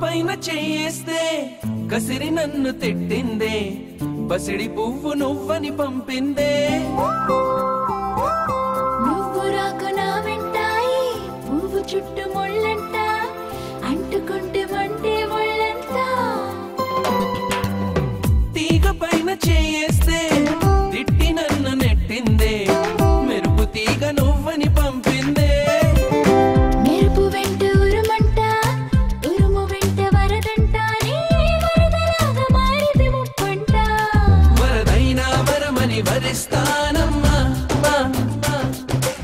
పైన చేయేస్తే కసిరి నన్ను తిట్టిందే బసిడి పువ్వు నువ్వని పంపిందే నువ్వు రాకు నా వెంటాయి పువ్వు చుట్టూ ముళ్ళంట అంటుకుంటే మంటే ముళ్ళంతా తీగ పైన చేయేస్తే తిట్టి నన్ను నెట్టిందే మెరుపు తీగ నువ్వని పంపిందే మెరుపు వెంట ఉరుమంట ఉరుము వెంట వరదంట వరదలాగా మారిది ముప్పంట వరదైనా వరమని వరిస్తానమ్మా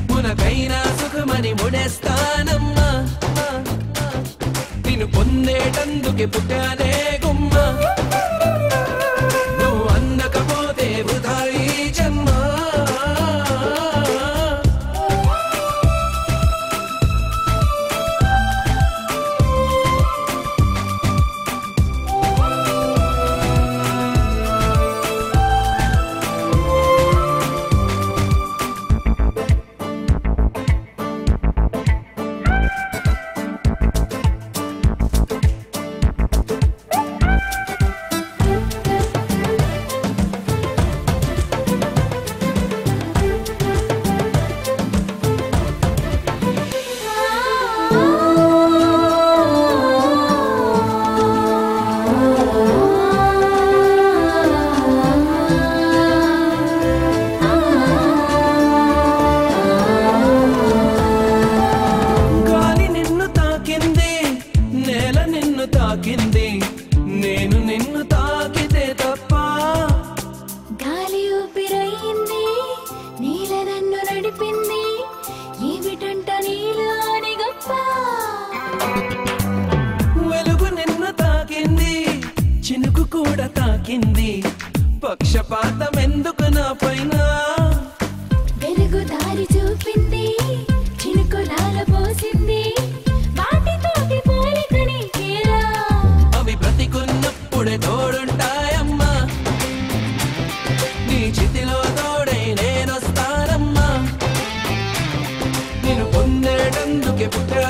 మునకైనా సుఖమని ముడేస్తానమ్మా నిన్ను పొందేటందుకే పుట్టానే గుమ్మా నువ్వు అందకపోతే వృధా ఈ జన్మ నేను నిన్ను తాకితే తప్ప గాలి ఊపిరయింది నీల నన్ను నడిపింది ఏమిటంట నీలోని గొప్ప వెలుగు నిన్ను తాకింది చినుకు కూడా తాకింది పక్షపాతం ఎందుకు నా పైన వెలుగు దారి చూపింది చినుకులాల పోసింది వాటితోటి పోలికని కేరా అవి బ్రతికున్నప్పుడే తోడుంటాయమ్మా నీ చితిలో తోడై నేనొస్తానమ్మా నిన్ను పొందేటందుకే పుట్టా